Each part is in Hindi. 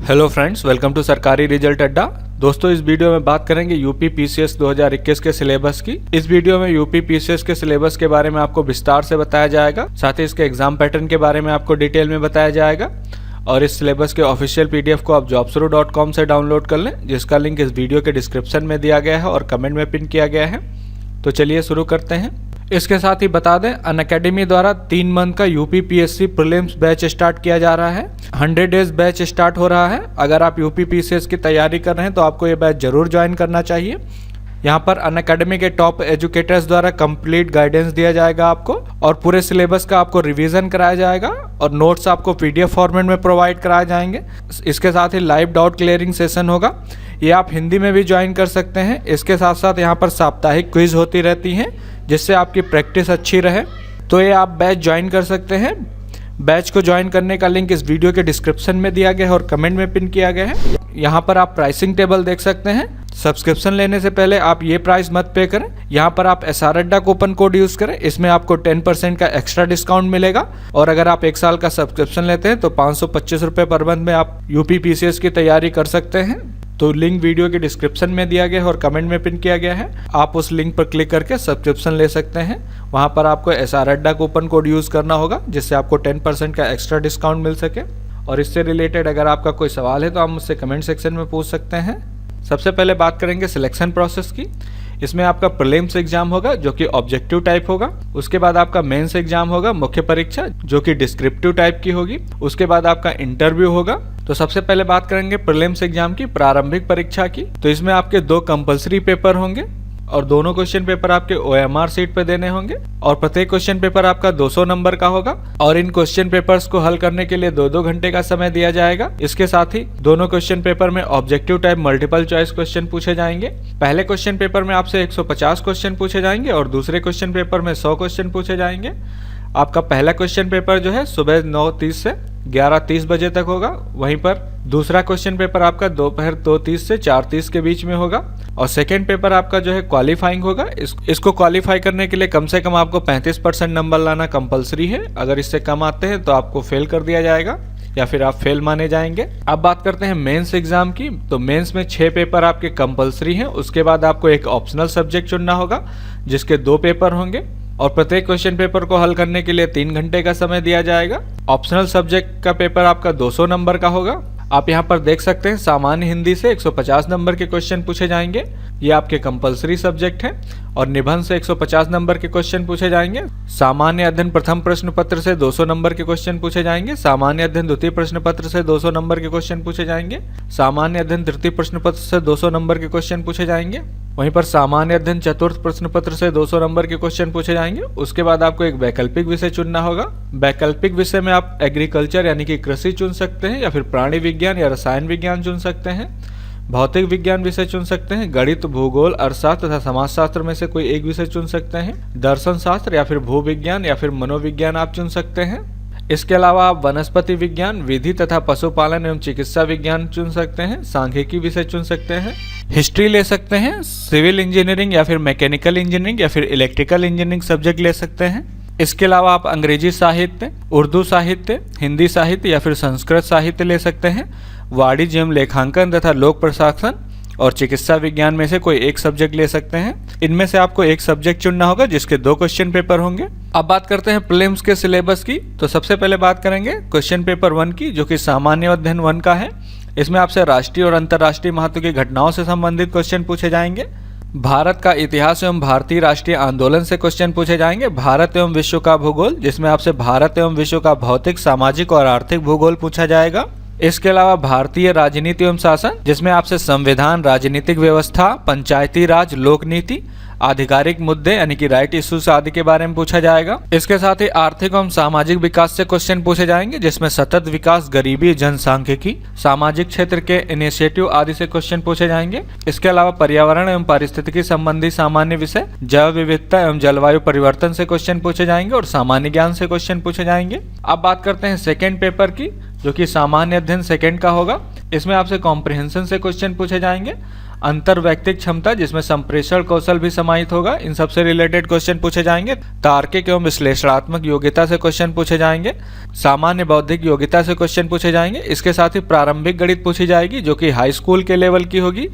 हेलो फ्रेंड्स, वेलकम टू सरकारी रिजल्ट अड्डा। दोस्तों, इस वीडियो में बात करेंगे यूपी पीसीएस 2021 के सिलेबस की। इस वीडियो में यूपी पीसीएस के सिलेबस के बारे में आपको विस्तार से बताया जाएगा, साथ ही इसके एग्जाम पैटर्न के बारे में आपको डिटेल में बताया जाएगा। और इस सिलेबस के ऑफिशियल पीडीएफ को आप jobsuru.com से डाउनलोड कर लें, जिसका लिंक इस वीडियो के डिस्क्रिप्शन में दिया गया है और कमेंट में पिन किया गया है। तो चलिए शुरू करते हैं। इसके साथ ही बता दें, अनअकैडमी द्वारा 3 मंथ का UP PSC prelims batch start किया जा रहा है। 100 डेज बैच स्टार्ट हो रहा है। अगर आप यूपी पीसीएस की तैयारी कर रहे हैं तो आपको ये बैच जरूर ज्वाइन करना चाहिए। यहाँ पर अनअकैडमी के टॉप एजुकेटर्स द्वारा कंप्लीट गाइडेंस दिया जाएगा आपको, और पूरे सिलेबस का आपको रिवीजन कराया जाएगा और नोट्स आपको पीडीएफ फॉर्मेट में प्रोवाइड कराए जाएंगे। इसके साथ ही लाइव डाउट क्लियरिंग सेशन होगा, ये आप हिंदी में भी ज्वाइन कर सकते हैं। इसके साथ साथ यहाँ पर साप्ताहिक क्विज होती रहती हैं, जिससे आपकी प्रैक्टिस अच्छी रहे। तो ये आप बैच ज्वाइन कर सकते हैं। बैच को ज्वाइन करने का लिंक इस वीडियो के डिस्क्रिप्शन में दिया गया है और कमेंट में पिन किया गया है। यहाँ पर आप प्राइसिंग टेबल देख सकते हैं। सब्सक्रिप्शन लेने से पहले आप ये प्राइस मत पे करें। यहाँ पर आप SR अड्डा कूपन कोड यूज़ करें, इसमें आपको 10% का एक्स्ट्रा डिस्काउंट मिलेगा। और अगर आप 1 साल का सब्सक्रिप्शन लेते हैं तो 525 रुपये पर मंथ में आप यूपी पीसीएस की तैयारी कर सकते हैं। तो लिंक वीडियो के डिस्क्रिप्शन में दिया गया है और कमेंट में पिन किया गया है। आप उस लिंक पर क्लिक करके सब्सक्रिप्शन ले सकते हैं। वहाँ पर आपको SR अड्डा कूपन कोड यूज़ करना होगा, जिससे आपको 10% का एक्स्ट्रा डिस्काउंट मिल सके। और इससे रिलेटेड अगर आपका कोई सवाल है तो आप मुझसे कमेंट सेक्शन में पूछ सकते हैं। सबसे पहले बात करेंगे सिलेक्शन प्रोसेस की। इसमें आपका प्रीलिम्स एग्जाम होगा, जो कि ऑब्जेक्टिव टाइप होगा। उसके बाद आपका मेंस एग्जाम होगा, मुख्य परीक्षा, जो कि डिस्क्रिप्टिव टाइप की होगी। उसके बाद आपका इंटरव्यू होगा। तो सबसे पहले बात करेंगे प्रीलिम्स एग्जाम की, प्रारंभिक परीक्षा की। तो इसमें आपके 2 कंपलसरी पेपर होंगे और दोनों क्वेश्चन पेपर आपके OMR सीट पे देने होंगे, और प्रत्येक क्वेश्चन पेपर आपका 200 नंबर का होगा। और इन क्वेश्चन पेपर्स को हल करने के लिए 2-2 घंटे का समय दिया जाएगा। इसके साथ ही दोनों क्वेश्चन पेपर में objective type multiple choice question पूछे जाएंगे। पहले क्वेश्चन पेपर में आपसे 150 क्वेश्चन पूछे जाएंगे और दूसरे क्वेश्चन पेपर में 100 क्वेश्चन पूछे जाएंगे। आपका पहला क्वेश्चन पेपर जो है सुबह 9:30 से 11:30 बजे तक होगा। वहीं पर दूसरा क्वेश्चन पेपर आपका दोपहर 2:30 से 4:30 के बीच में होगा। और सेकेंड पेपर आपका जो है क्वालिफाइंग होगा। इसको क्वालिफाई करने के लिए कम से कम आपको 35% नंबर लाना कंपलसरी है। अगर इससे कम आते हैं तो आपको फेल कर दिया जाएगा या फिर आप फेल माने जाएंगे। अब बात करते हैं मेंस एग्जाम की। तो मेंस में 6 पेपर आपके कंपलसरी हैं। उसके बाद आपको एक ऑप्शनल सब्जेक्ट चुनना होगा, जिसके 2 पेपर होंगे, और प्रत्येक क्वेश्चन पेपर को हल करने के लिए 3 घंटे का समय दिया जाएगा। ऑप्शनल सब्जेक्ट का पेपर आपका 200 नंबर का होगा। आप यहाँ पर देख सकते हैं, सामान्य हिंदी से 150 नंबर के क्वेश्चन पूछे जाएंगे, ये आपके कंपलसरी सब्जेक्ट हैं। और निबंध से 150 नंबर के क्वेश्चन पूछे जाएंगे। सामान्य अध्ययन प्रथम प्रश्न पत्र से 200 नंबर के क्वेश्चन पूछे जाएंगे। सामान्य अध्ययन द्वितीय प्रश्न पत्र से 200 नंबर के क्वेश्चन पूछे जाएंगे। सामान्य अध्ययन तृतीय प्रश्न पत्र से 200 नंबर के क्वेश्चन पूछे जाएंगे। वहीं पर सामान्य अध्ययन चतुर्थ प्रश्न पत्र से 200 नंबर के क्वेश्चन पूछे जाएंगे। उसके बाद आपको एक वैकल्पिक विषय चुनना होगा। वैकल्पिक विषय में आप एग्रीकल्चर यानी कि कृषि चुन सकते हैं, या फिर प्राणी विज्ञान या रसायन विज्ञान चुन सकते हैं। भौतिक विज्ञान विषय चुन सकते हैं। गणित, भूगोल, अर्थशास्त्र तथा समाजशास्त्र में से कोई एक विषय चुन सकते हैं। दर्शन शास्त्र या फिर भूविज्ञान या फिर मनोविज्ञान आप चुन सकते हैं। इसके अलावा आप वनस्पति विज्ञान, विधि तथा पशुपालन एवं चिकित्सा विज्ञान चुन सकते हैं। सांख्यिकी विषय चुन सकते हैं। हिस्ट्री ले सकते हैं। सिविल इंजीनियरिंग या फिर मैकेनिकल इंजीनियरिंग या फिर इलेक्ट्रिकल इंजीनियरिंग सब्जेक्ट ले सकते हैं। इसके अलावा आप अंग्रेजी साहित्य, उर्दू साहित्य, हिंदी साहित्य या फिर संस्कृत साहित्य ले सकते हैं। वाणिज्य एवं लेखांकन तथा लोक प्रशासन और चिकित्सा विज्ञान में से कोई एक सब्जेक्ट ले सकते हैं। इनमें से आपको एक सब्जेक्ट चुनना होगा, जिसके 2 क्वेश्चन पेपर होंगे। अब बात करते हैं प्रीलिम्स के सिलेबस की। तो सबसे पहले बात करेंगे क्वेश्चन पेपर 1 की, जो कि सामान्य अध्ययन 1 का है। इसमें आपसे राष्ट्रीय और अंतर्राष्ट्रीय महत्व की घटनाओं से संबंधित क्वेश्चन पूछे जाएंगे। भारत का इतिहास एवं भारतीय राष्ट्रीय आंदोलन से क्वेश्चन पूछे जाएंगे। भारत एवं विश्व का भूगोल, जिसमें आपसे भारत एवं विश्व का भौतिक, सामाजिक और आर्थिक भूगोल पूछा जाएगा। इसके अलावा भारतीय राजनीति एवं शासन, जिसमें आपसे संविधान, राजनीतिक व्यवस्था, पंचायती राज, लोक नीति, आधिकारिक मुद्दे यानी कि राइट इश्यूज आदि के बारे में पूछा जाएगा। इसके साथ ही आर्थिक एवं सामाजिक विकास से क्वेश्चन पूछे जाएंगे, जिसमें सतत विकास, गरीबी, जनसांख्यिकी, सामाजिक क्षेत्र के इनिशिएटिव आदि से क्वेश्चन पूछे जाएंगे। इसके अलावा पर्यावरण एवं पारिस्थितिकी संबंधी सामान्य विषय, जैव विविधता एवं जलवायु परिवर्तन से क्वेश्चन पूछे जाएंगे और सामान्य ज्ञान से क्वेश्चन पूछे जाएंगे। अब बात करते हैं सेकेंड पेपर की, जो कि सामान्य अध्ययन सेकेंड का होगा। इसमें आपसे कॉम्प्रिहेंशन से क्वेश्चन पूछे जाएंगे। अंतर्वैयक्तिक क्षमता जिसमें संप्रेषण कौशल भी समाहित होगा, इन सबसे रिलेटेड क्वेश्चन पूछे जाएंगे। तार्किक एवं विश्लेषणात्मक योग्यता से क्वेश्चन पूछे जाएंगे। सामान्य बौद्धिक योग्यता से क्वेश्चन पूछे जाएंगे। इसके साथ ही प्रारंभिक गणित पूछी जाएगी जो कि हाई स्कूल के लेवल की होगी,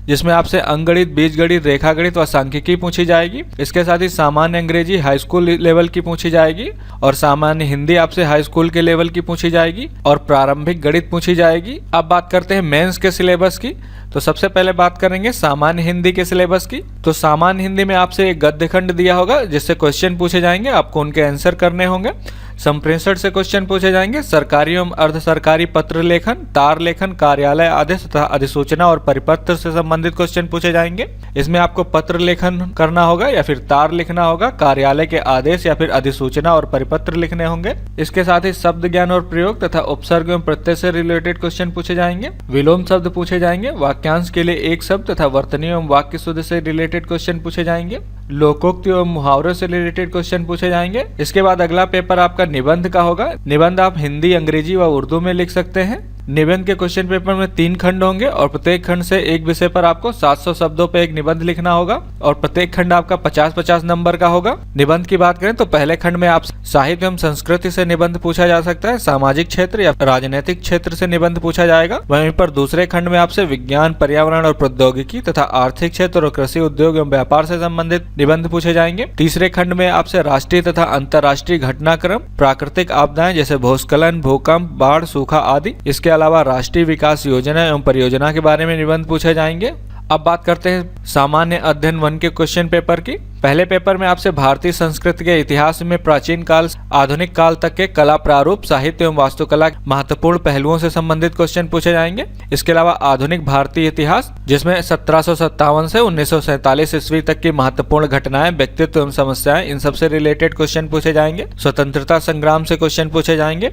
जिसमें आपसे अंकगणित, बीजगणित, रेखागणित व सांख्यिकी पूछी जाएगी। इसके साथ ही सामान्य अंग्रेजी हाई स्कूल लेवल की पूछी जाएगी और सामान्य हिंदी आपसे हाई स्कूल के लेवल की पूछी जाएगी और प्रारंभिक गणित पूछी जाएगी। अब बात करते हैं मेंस के सिलेबस की। तो सबसे पहले बात करेंगे सामान्य हिंदी के सिलेबस की। तो सामान्य हिंदी में आपसे एक गद्य खंड दिया होगा जिससे क्वेश्चन पूछे जाएंगे, आपको उनके आंसर करने होंगे। संप्रेषण से क्वेश्चन पूछे जाएंगे। सरकारी एवं अर्ध सरकारी पत्र लेखन, तार लेखन, कार्यालय आदेश तथा अधिसूचना और परिपत्र से संबंधित क्वेश्चन पूछे जाएंगे। इसमें आपको पत्र लेखन करना होगा या फिर तार लिखना होगा, कार्यालय के आदेश या फिर अधिसूचना और परिपत्र लिखने होंगे। इसके साथ ही शब्द ज्ञान और प्रयोग तथा उपसर्ग एवं प्रत्यय से रिलेटेड क्वेश्चन पूछे जाएंगे। विलोम शब्द पूछे जाएंगे। वाक्यांश के लिए एक शब्द तथा वर्तनी एवं वाक्य शुद्ध से रिलेटेड क्वेश्चन पूछे जाएंगे। लोकोक्ति एवं मुहावरों से रिलेटेड क्वेश्चन पूछे जाएंगे। इसके बाद अगला पेपर आपका निबंध का होगा। निबंध आप हिंदी, अंग्रेजी व उर्दू में लिख सकते हैं। निबंध के क्वेश्चन पेपर में 3 खंड होंगे और प्रत्येक खंड से एक विषय पर आपको 700 शब्दों पे एक निबंध लिखना होगा और प्रत्येक खंड आपका 50-50 नंबर का होगा। निबंध की बात करें तो पहले खंड में आप साहित्य एवं संस्कृति से निबंध पूछा जा सकता है, सामाजिक क्षेत्र या राजनीतिक क्षेत्र से निबंध पूछा जाएगा। वहीं पर दूसरे खंड में आपसे विज्ञान, पर्यावरण और प्रौद्योगिकी तथा आर्थिक क्षेत्र और कृषि, उद्योग एवं व्यापार से संबंधित निबंध पूछे जाएंगे। तीसरे खंड में आपसे राष्ट्रीय तथा अंतर्राष्ट्रीय घटनाक्रम, प्राकृतिक आपदाएं जैसे भूस्खलन, भूकंप, बाढ़, सूखा आदि, इसके अलावा राष्ट्रीय विकास योजना एवं परियोजना के बारे में निबंध पूछे जाएंगे। अब बात करते हैं सामान्य अध्ययन 1 के क्वेश्चन पेपर की। पहले पेपर में आपसे भारतीय संस्कृति के इतिहास में प्राचीन काल से आधुनिक काल तक के कला प्रारूप, साहित्य एवं वास्तुकला के महत्वपूर्ण पहलुओं से संबंधित क्वेश्चन पूछे जाएंगे। इसके अलावा आधुनिक भारतीय इतिहास जिसमें 1757 से 1947 ईस्वी तक की महत्वपूर्ण घटनाएं, व्यक्तित्व एवं समस्याएं, इन सबसे रिलेटेड क्वेश्चन पूछे जाएंगे। स्वतंत्रता संग्राम से क्वेश्चन पूछे जाएंगे।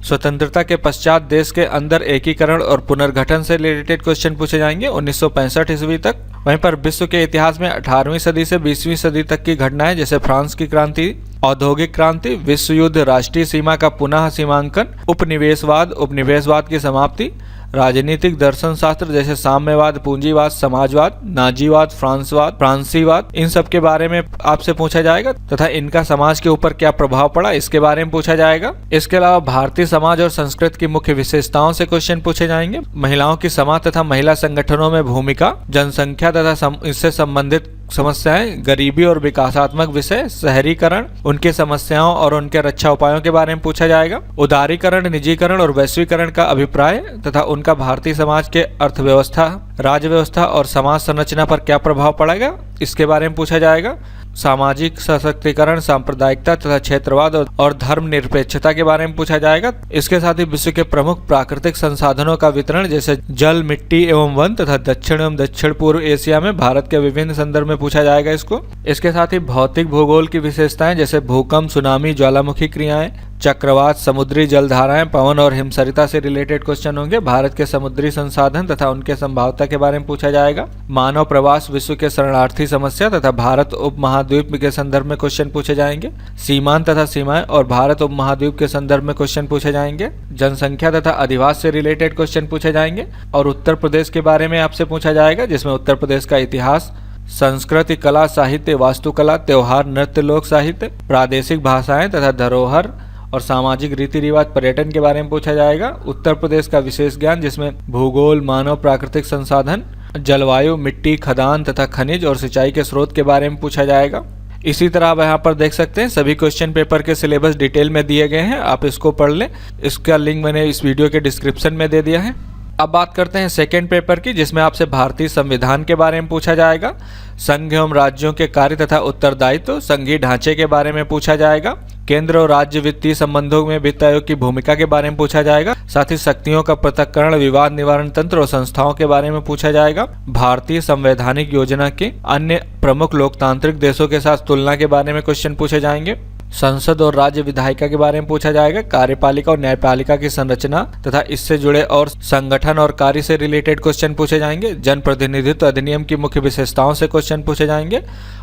स्वतंत्रता के पश्चात देश के अंदर एकीकरण और पुनर्गठन से रिलेटेड क्वेश्चन पूछे जाएंगे 1965 ईस्वी तक। वहीं पर विश्व के इतिहास में 18वीं सदी से 20वीं सदी तक की घटनाएं जैसे फ्रांस की क्रांति, औद्योगिक क्रांति, विश्व युद्ध, राष्ट्रीय सीमा का पुनः सीमांकन, उपनिवेशवाद की समाप्ति, राजनीतिक दर्शन शास्त्र जैसे साम्यवाद, पूंजीवाद, समाजवाद, नाजीवाद, फ्रांसीवाद, इन सब के बारे में आपसे पूछा जाएगा तथा इनका समाज के ऊपर क्या प्रभाव पड़ा इसके बारे में पूछा जाएगा। इसके अलावा भारतीय समाज और संस्कृति की मुख्य विशेषताओं से क्वेश्चन पूछे जाएंगे। महिलाओं की समाज तथा महिला संगठनों में भूमिका, जनसंख्या तथा इससे संबंधित समस्याएं, गरीबी और विकासात्मक विषय, शहरीकरण, उनकी समस्याओं और उनके रक्षा उपायों के बारे में पूछा जाएगा। उदारीकरण, निजीकरण और वैश्वीकरण का अभिप्राय तथा उनका भारतीय समाज के अर्थव्यवस्था, राज्य व्यवस्था और समाज संरचना पर क्या प्रभाव पड़ेगा इसके बारे में पूछा जाएगा। सामाजिक सशक्तिकरण, सांप्रदायिकता तथा क्षेत्रवाद और धर्मनिरपेक्षता के बारे में पूछा जाएगा। इसके साथ ही विश्व के प्रमुख प्राकृतिक संसाधनों का वितरण जैसे जल, मिट्टी एवं वन तथा दक्षिण एवं दक्षिण पूर्व एशिया में भारत के विभिन्न संदर्भ में पूछा जाएगा इसको। इसके साथ ही भौतिक भूगोल की विशेषताएं जैसे भूकंप, सुनामी, ज्वालामुखी क्रियाएं, चक्रवात, समुद्री जलधाराएं, पवन और हिमसरिता से रिलेटेड क्वेश्चन होंगे। भारत के समुद्री संसाधन तथा उनके संभाव्यता के बारे में पूछा जाएगा। मानव प्रवास, विश्व के शरणार्थी समस्या तथा भारत उपमहाद्वीप के संदर्भ में क्वेश्चन पूछे जाएंगे। सीमांत तथा सीमाएं और भारत उपमहाद्वीप के संदर्भ में क्वेश्चन पूछे जाएंगे। जनसंख्या तथा अधिवास से रिलेटेड क्वेश्चन पूछे जाएंगे और उत्तर प्रदेश के बारे में आपसे पूछा जाएगा जिसमें उत्तर प्रदेश का इतिहास, संस्कृति, कला, साहित्य, वास्तुकला, त्योहार, नृत्य, लोक साहित्य, प्रादेशिक भाषाएं तथा धरोहर और सामाजिक रीति रिवाज, पर्यटन के बारे में पूछा जाएगा। उत्तर प्रदेश का विशेष ज्ञान जिसमें भूगोल, मानव प्राकृतिक संसाधन, जलवायु, मिट्टी, खदान तथा खनिज और सिंचाई के स्रोत के बारे में पूछा जाएगा। इसी तरह आप यहाँ पर देख सकते हैं सभी क्वेश्चन पेपर के सिलेबस डिटेल में दिए गए हैं, आप इसको पढ़ लें। इसका लिंक मैंने इस वीडियो के डिस्क्रिप्शन में दे दिया है। अब बात करते हैं सेकेंड पेपर की जिसमें आपसे भारतीय संविधान के बारे में पूछा जाएगा। संघ एवं राज्यों के कार्य तथा उत्तरदायित्व, संघीय ढांचे के बारे में पूछा जाएगा। केंद्र और राज्य वित्तीय संबंधों में वित्त आयोग की भूमिका के बारे में पूछा जाएगा। साथ ही शक्तियों का पृथक्करण, विवाद निवारण तंत्र और संस्थाओं के बारे में पूछा जाएगा। भारतीय संवैधानिक योजना के अन्य प्रमुख लोकतांत्रिक देशों के साथ तुलना के बारे में क्वेश्चन पूछे जाएंगे। संसद और राज्य विधायिका के बारे में पूछा जाएगा। कार्यपालिका और न्यायपालिका की संरचना तथा इससे जुड़े और संगठन और कार्य से रिलेटेड क्वेश्चन पूछे जाएंगे। जन प्रतिनिधित्व अधिनियम की मुख्य विशेषताओं से क्वेश्चन पूछे जाएंगे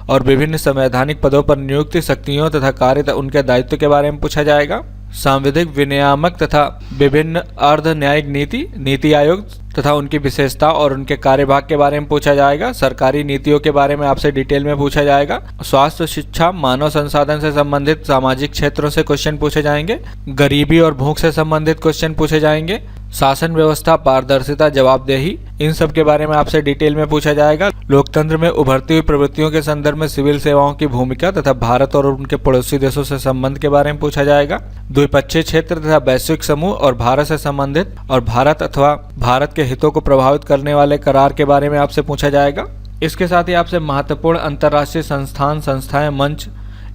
और विभिन्न संवैधानिक पदों पर नियुक्ति, शक्तियों तथा कार्य उनके दायित्व के बारे में पूछा जाएगा। सांविधिक विनियामक तथा विभिन्न अर्ध न्यायिक नीति आयोग तथा उनकी विशेषता और उनके कार्यभाग के बारे में पूछा जाएगा। सरकारी नीतियों के बारे में आपसे डिटेल में पूछा जाएगा। स्वास्थ्य, शिक्षा, मानव संसाधन से संबंधित सामाजिक क्षेत्रों से क्वेश्चन पूछे जाएंगे। गरीबी और भूख से संबंधित क्वेश्चन पूछे जाएंगे। शासन व्यवस्था, पारदर्शिता, जवाबदेही, इन सब के बारे में आपसे डिटेल में पूछा जाएगा। लोकतंत्र में उभरती हुई प्रवृत्तियों के संदर्भ में सिविल सेवाओं की भूमिका तथा भारत और उनके पड़ोसी देशों से संबंध के बारे में पूछा जाएगा। द्विपक्षीय क्षेत्र तथा वैश्विक समूह और भारत से संबंधित और भारत अथवा भारत के हितों को प्रभावित करने वाले करार के बारे में आपसे पूछा जाएगा। इसके साथ ही आपसे महत्वपूर्ण अंतर्राष्ट्रीय संस्थान, संस्थाएं, मंच,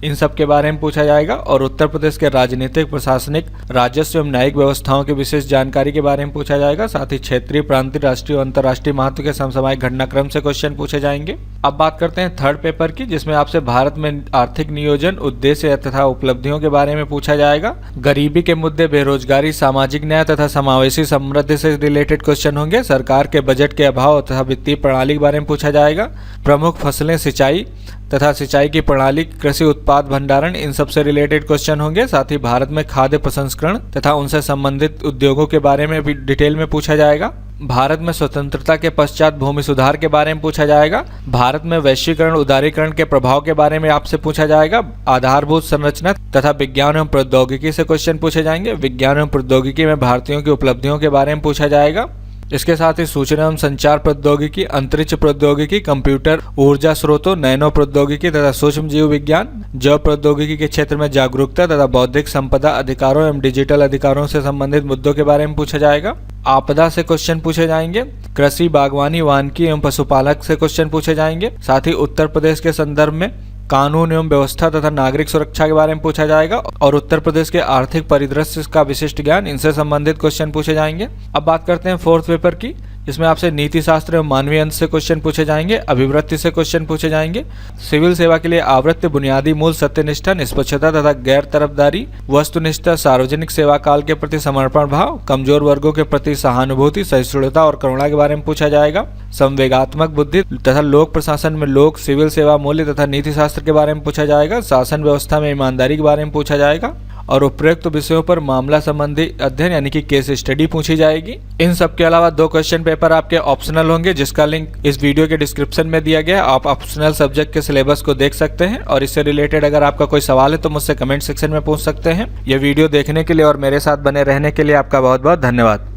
इन सब के बारे में पूछा जाएगा। और उत्तर प्रदेश के राजनीतिक, प्रशासनिक, राजस्व एवं न्यायिक व्यवस्थाओं की विशेष जानकारी के बारे में पूछा जाएगा। साथ ही क्षेत्रीय, प्रांतीय, राष्ट्रीय और अंतर्राष्ट्रीय महत्व के समसामयिक घटनाक्रम से क्वेश्चन पूछे जाएंगे। अब बात करते हैं थर्ड पेपर की, जिसमें आपसे भारत में आर्थिक नियोजन, उद्देश्य तथा उपलब्धियों के बारे में पूछा जाएगा। गरीबी के मुद्दे, बेरोजगारी, सामाजिक न्याय तथा समावेशी समृद्धि से रिलेटेड क्वेश्चन होंगे। सरकार के बजट के अभाव तथा वित्तीय प्रणाली के बारे में पूछा जाएगा। प्रमुख फसलें, सिंचाई तथा सिंचाई की प्रणाली, कृषि उत्पाद भंडारण, इन सब से रिलेटेड क्वेश्चन होंगे। साथ ही भारत में खाद्य प्रसंस्करण तथा उनसे संबंधित उद्योगों के बारे में भी डिटेल में पूछा जाएगा। भारत में स्वतंत्रता के पश्चात भूमि सुधार के बारे में पूछा जाएगा। भारत में वैश्वीकरण, उदारीकरण के प्रभाव के बारे में आपसे पूछा जाएगा। आधारभूत संरचना तथा विज्ञान एवं प्रौद्योगिकी से क्वेश्चन पूछे जाएंगे। विज्ञान एवं प्रौद्योगिकी में भारतीयों की उपलब्धियों के बारे में पूछा जाएगा। इसके साथ ही सूचना एवं संचार प्रौद्योगिकी, अंतरिक्ष प्रौद्योगिकी, कंप्यूटर, ऊर्जा स्रोतों, नैनो प्रौद्योगिकी तथा सूक्ष्म जीव विज्ञान, जैव प्रौद्योगिकी के क्षेत्र में जागरूकता तथा बौद्धिक संपदा अधिकारों एवं डिजिटल अधिकारों से संबंधित मुद्दों के बारे में पूछा जाएगा। आपदा से क्वेश्चन पूछे जाएंगे। कृषि, बागवानी, वानिकी एवं पशुपालक से क्वेश्चन पूछे जाएंगे। साथ ही उत्तर प्रदेश के संदर्भ में कानून एवं व्यवस्था तथा नागरिक सुरक्षा के बारे में पूछा जाएगा। और उत्तर प्रदेश के आर्थिक परिदृश्य का विशिष्ट ज्ञान, इनसे संबंधित क्वेश्चन पूछे जाएंगे। अब बात करते हैं फोर्थ पेपर की, इसमें आपसे नीति शास्त्र एवं मानवीय अंश से क्वेश्चन पूछे जाएंगे। अभिवृत्ति से क्वेश्चन पूछे जाएंगे। सिविल सेवा के लिए आवृत्ति, बुनियादी मूल, सत्यनिष्ठा, निष्पक्षता तथा गैर तरफदारी, वस्तुनिष्ठा, सार्वजनिक सेवा काल के प्रति समर्पण भाव, कमजोर वर्गों के प्रति सहानुभूति, सहिष्णुता और करुणा के बारे में पूछा जाएगा। संवेगात्मक बुद्धि तथा लोक प्रशासन में लोक, सिविल सेवा मूल्य तथा नीति शास्त्र के बारे में पूछा जाएगा। शासन व्यवस्था में ईमानदारी के बारे में पूछा जाएगा। और उपयुक्त विषयों पर मामला संबंधी अध्ययन यानी कि केस स्टडी पूछी जाएगी। इन सब के अलावा 2 क्वेश्चन पेपर आपके ऑप्शनल होंगे, जिसका लिंक इस वीडियो के डिस्क्रिप्शन में दिया गया है। आप ऑप्शनल सब्जेक्ट के सिलेबस को देख सकते हैं। और इससे रिलेटेड अगर आपका कोई सवाल है तो मुझसे कमेंट सेक्शन में पूछ सकते हैं। यह वीडियो देखने के लिए और मेरे साथ बने रहने के लिए आपका बहुत बहुत धन्यवाद।